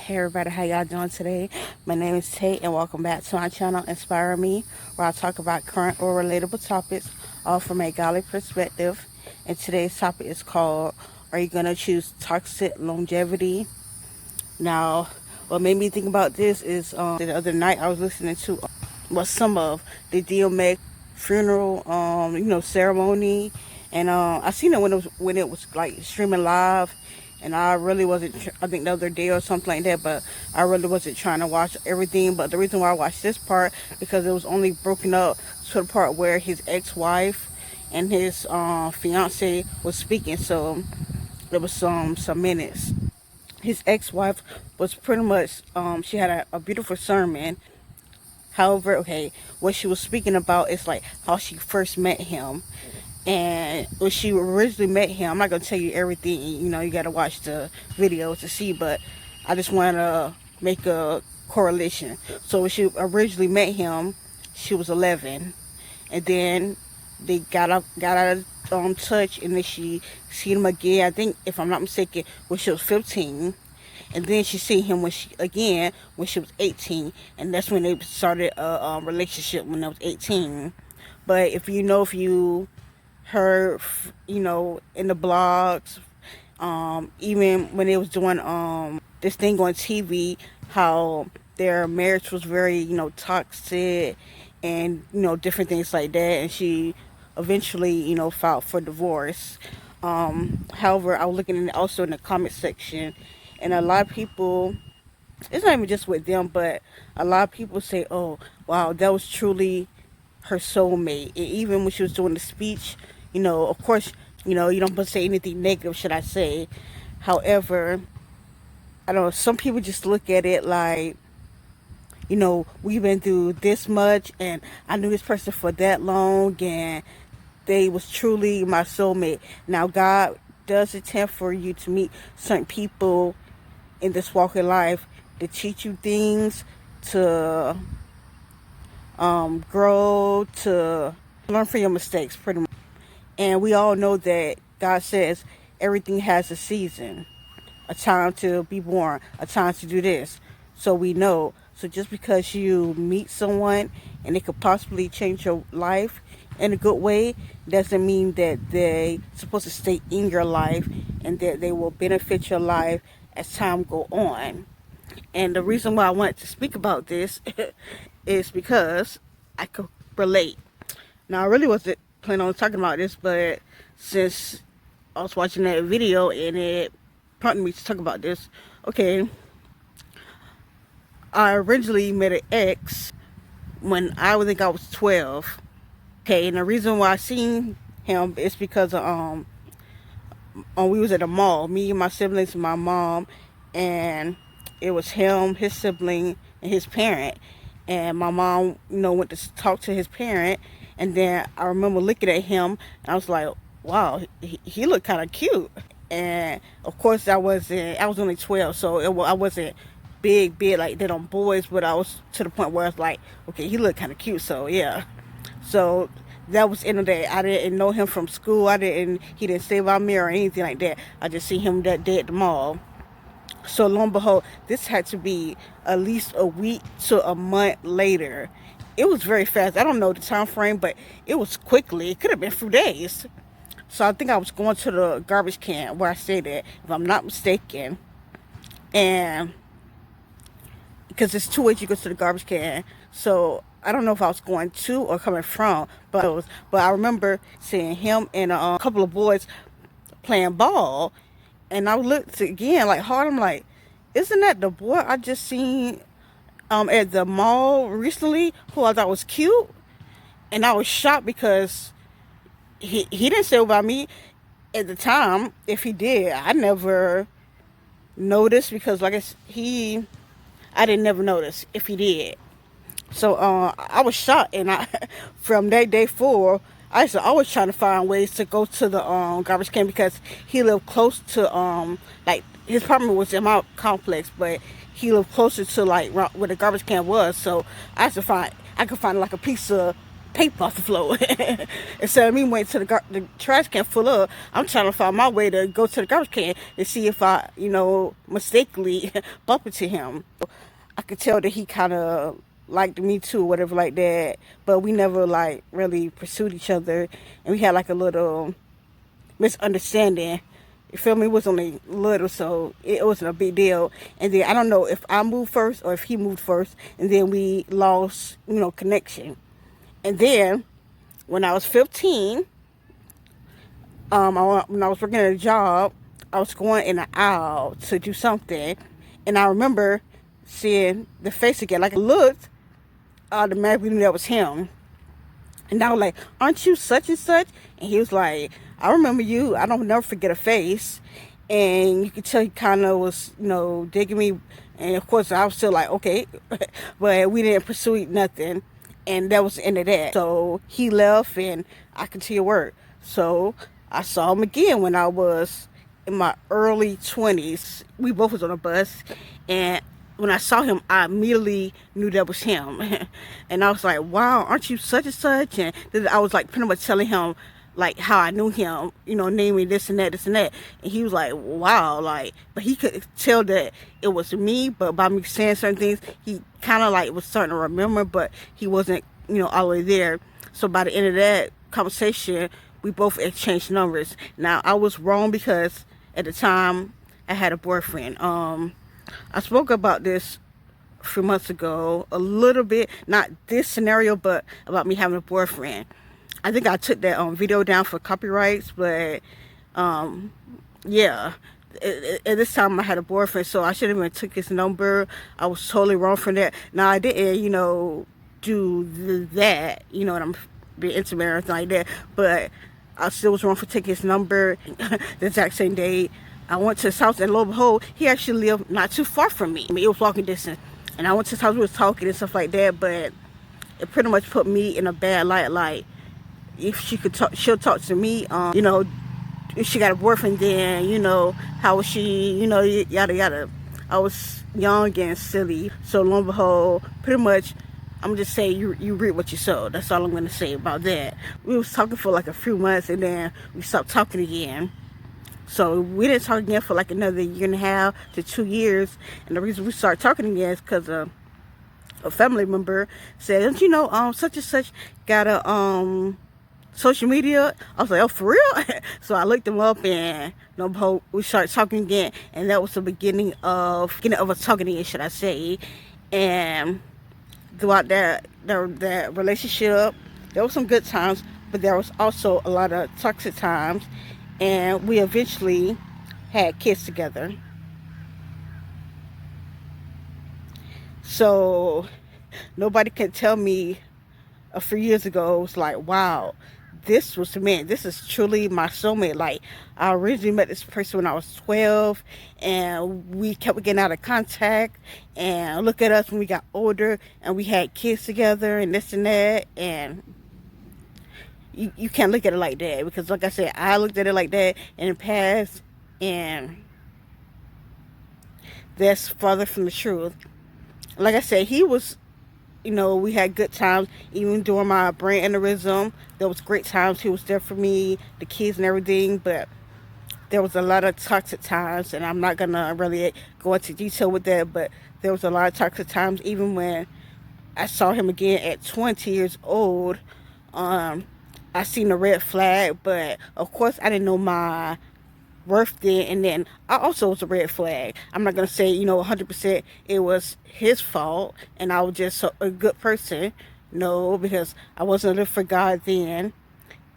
Hey everybody, how y'all doing today? My name is Tate and welcome back to my channel Inspire Me, where I talk about current or relatable topics all from a godly perspective. And today's topic is called, are you gonna choose toxic longevity? Now, what made me think about this is the other night I was listening to some of the DMX funeral ceremony, and I seen it when it was like streaming live, and I really wasn't. I think the other day or something like that, but I really wasn't trying to watch everything. But the reason why I watched this part because it was only broken up to the part where his ex-wife and his fiance was speaking, so there was some minutes. His ex-wife was pretty much she had a beautiful sermon. However, okay, what she was speaking about is like how she first met him. And when she originally met him, I'm not gonna tell you everything, you gotta watch the video to see, but I just wanna make a correlation. So when she originally met him, she was 11, and then they got out of touch, and then she seen him again. I think, if I'm not mistaken, when she was 15, and then she seen him when she was 18, and that's when they started a relationship when they was 18. But if you heard, in the blogs, even when they was doing this thing on TV, how their marriage was very, toxic, and different things like that, and she eventually, filed for divorce. However, I was looking also in the comment section, and a lot of people, it's not even just with them, but a lot of people say, oh wow, that was truly her soulmate. And even when she was doing the speech, of course, you don't say anything negative, should I say. However, I don't know, some people just look at it like, we've been through this much, and I knew this person for that long, and they was truly my soulmate. Now, God does intend for you to meet certain people in this walk of life to teach you things, to grow, to learn from your mistakes, pretty much. And we all know that God says everything has a season, a time to be born, a time to do this. So we know. So just because you meet someone and it could possibly change your life in a good way, doesn't mean that they supposed to stay in your life and that they will benefit your life as time go on. And the reason why I wanted to speak about this is because I could relate. Now, I really wasn't planning on talking about this, but since I was watching that video and it prompted me to talk about this, okay, I originally met an ex when I would think I was 12. Okay, and the reason why I seen him is because we was at a mall, me and my siblings and my mom, and it was him, his sibling, and his parent. And my mom, went to talk to his parent, and then I remember looking at him, and I was like, wow, he looked kind of cute. And of course, I was only 12, so I wasn't big like that on boys, but I was to the point where I was like, okay, he looked kind of cute, so yeah. So that was the end of that. I didn't know him from school. He didn't stay by me or anything like that. I just seen him that day at the mall. So lo and behold, this had to be at least a week to a month later. It was very fast. I don't know the time frame, but it was quickly. It could have been a few days. So I think I was going to the garbage can where I stayed at, if I'm not mistaken. And because there's two ways you go to the garbage can. So I don't know if I was going to or coming from, but I remember seeing him and a couple of boys playing ball, and I looked again like hard. I'm like, isn't that the boy I just seen at the mall recently, who I thought was cute? And I was shocked because he didn't say about me at the time. If he did, I never noticed, because I didn't never notice if he did. So I was shocked, and from that day forward, I was always trying to find ways to go to the garbage can, because he lived close to like his apartment was in my complex, but he lived closer to like where the garbage can was. So I could find like a piece of paper off the floor. Instead of me waiting till the trash can full up, I'm trying to find my way to go to the garbage can and see if I, mistakenly bump into him. I could tell that he kind of liked me too, whatever like that. But we never like really pursued each other, and we had like a little misunderstanding. You feel me? It was only little, so it wasn't a big deal. And then I don't know if I moved first or if he moved first, and then we lost, connection. And then when I was 15, when I was working at a job, I was going in the aisle to do something, and I remember seeing the face again. Like I looked, automatically knew that was him. And I was like, "Aren't you such and such?" And he was like, "I remember you. I don't never forget a face." And you could tell he kind of was, digging me. And of course, I was still like, okay. But we didn't pursue nothing. And that was the end of that. So he left and I continued to work. So I saw him again when I was in my early 20s. We both was on a bus. And when I saw him, I immediately knew that was him. And I was like, "Wow, aren't you such and such?" And I was like pretty much telling him like how I knew him, naming this and that, this and that. And he was like, "Wow," like, but he could tell that it was me, but by me saying certain things, he kind of like was starting to remember, but he wasn't, all the way there. So by the end of that conversation, we both exchanged numbers. Now, I was wrong because at the time I had a boyfriend. I spoke about this a few months ago, a little bit, not this scenario, but about me having a boyfriend. I think I took that video down for copyrights, but yeah. At this time I had a boyfriend, so I shouldn't even took his number. I was totally wrong for that. Now I didn't, do that, and I'm being intimate or anything like that, but I still was wrong for taking his number. The exact same day I went to his house, and lo and behold, he actually lived not too far from me. I mean, it was walking distance. And I went to his house, we was talking and stuff like that, but it pretty much put me in a bad light. Like, if she could talk, she'll talk to me. If she got a boyfriend, then, how was she, yada, yada. I was young and silly. So lo and behold, pretty much, I'm just saying you reap what you sow. That's all I'm going to say about that. We was talking for like a few months, and then we stopped talking again. So we didn't talk again for like another year and a half to 2 years. And the reason we started talking again is because a family member said, "Don't you know, such and such got a social media?" I was like, "Oh, for real?" So I looked them up, and we started talking again, and that was the beginning of us talking again, should I say. And throughout that relationship, there was some good times, but there was also a lot of toxic times. And we eventually had kids together. So nobody can tell me a few years ago, it was like, "Wow, this was the man. This is truly my soulmate." Like, I originally met this person when I was 12, and we kept getting out of contact. And look at us when we got older, and we had kids together, and this and that. And you can't look at it like that, because like I said, I looked at it like that in the past, and that's farther from the truth. Like I said, he was, we had good times. Even during my brain aneurysm, there was great times. He was there for me, the kids and everything, but there was a lot of toxic times, and I'm not gonna really go into detail with that, but there was a lot of toxic times. Even when I saw him again at 20 years old, I seen a red flag, but of course I didn't know my worth then, and then I also was a red flag. I'm not going to say, 100% it was his fault, and I was just a good person. No, because I wasn't living for God then,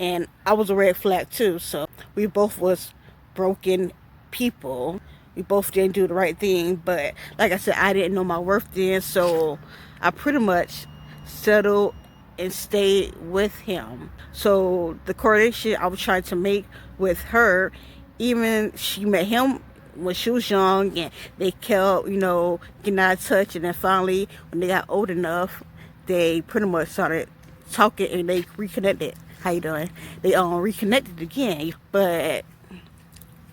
and I was a red flag too, so we both was broken people. We both didn't do the right thing, but like I said, I didn't know my worth then, so I pretty much settled and stayed with him. So the correlation I was trying to make with her, even she met him when she was young, and they kept, getting out of touch, and then finally when they got old enough, they pretty much started talking, and they reconnected. How you doing? They reconnected again. But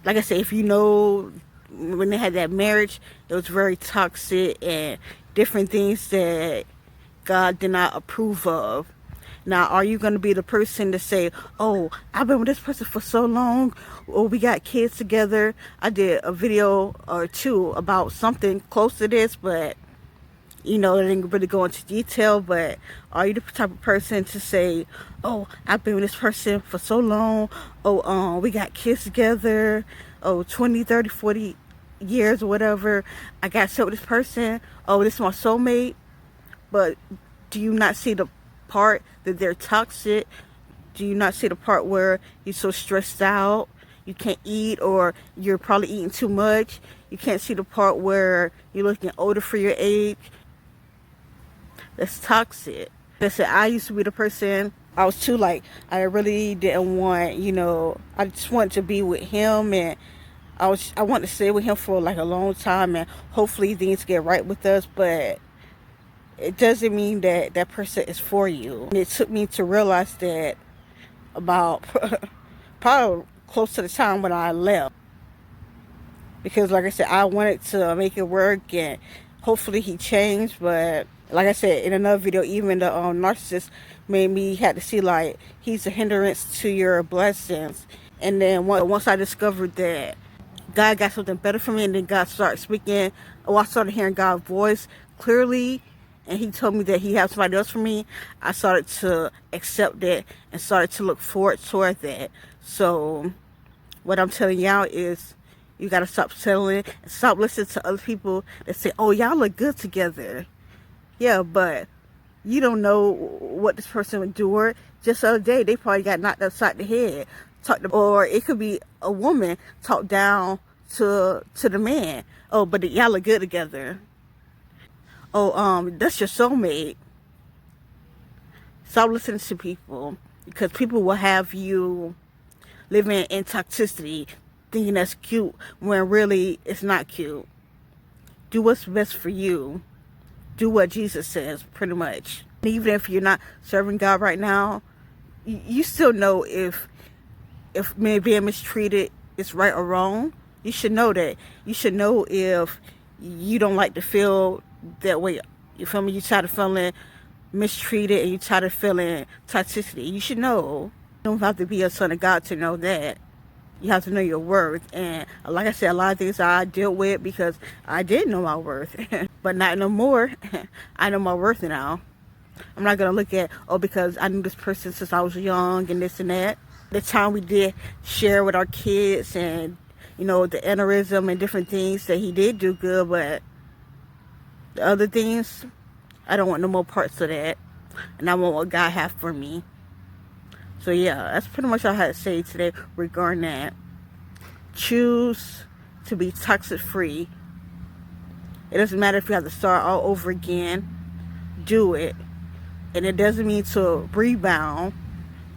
like I said, if when they had that marriage, it was very toxic and different things that God did not approve of. Now, are you going to be the person to say, oh, I've been with this person for so long, or we got kids together? I did a video or two about something close to this, but you know, I didn't really go into detail. But are you the type of person to say, oh, I've been with this person for so long, oh, we got kids together, oh, 20, 30, 40 years or whatever, I got set with this person, oh, this is my soulmate? But do you not see the part that they're toxic? Do you not see the part where you're so stressed out, you can't eat, or you're probably eating too much? You can't see the part where you're looking older for your age? That's toxic. I used to be the person, I was too, like, I really didn't want, you know, I just wanted to be with him, and I wanted to stay with him for like a long time, and hopefully things get right with us. But it doesn't mean that that person is for you. And it took me to realize that about probably close to the time when I left, because like I said, I wanted to make it work, and hopefully he changed. But like I said in another video, even the narcissist made me had to see like he's a hindrance to your blessings. And then once I discovered that God got something better for me, and then God started speaking, I started hearing God's voice clearly, and he told me that he had somebody else for me, I started to accept that and started to look forward toward that. So what I'm telling y'all is, you got to stop settling and stop listening to other people that say, oh, y'all look good together. Yeah, but you don't know what this person endured. Just the other day, they probably got knocked upside the head. Or it could be a woman talk down to the man. Oh, but y'all look good together. Oh, that's your soulmate. Stop listening to people, because people will have you living in toxicity, thinking that's cute when really it's not cute. Do what's best for you. Do what Jesus says, pretty much. Even if you're not serving God right now, you still know if being mistreated is right or wrong. You should know that. You should know if you don't like to feel that way. You feel me? You tired of feeling mistreated, and you tired of feeling toxicity. You should know. You don't have to be a son of God to know that. You have to know your worth. And like I said, a lot of things I dealt with because I did know my worth. But not no more. I know my worth now. I'm not going to look at, oh, because I knew this person since I was young and this and that. The time we did share with our kids, and, you know, the aneurysm and different things that he did do good, but the other things, I don't want no more parts of that. And I want what God has for me. So yeah, that's pretty much all I had to say today regarding that. Choose to be toxic free. It doesn't matter if you have to start all over again. Do it. And it doesn't mean to rebound.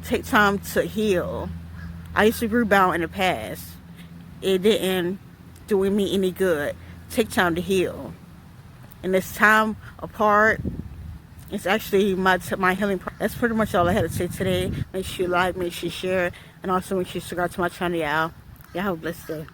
Take time to heal. I used to rebound in the past. It didn't do me any good. Take time to heal. And this time apart, it's actually my healing process. That's pretty much all I had to say today. Make sure you like, make sure you share, and also make sure you subscribe to my channel, y'all. Y'all have a blessed day.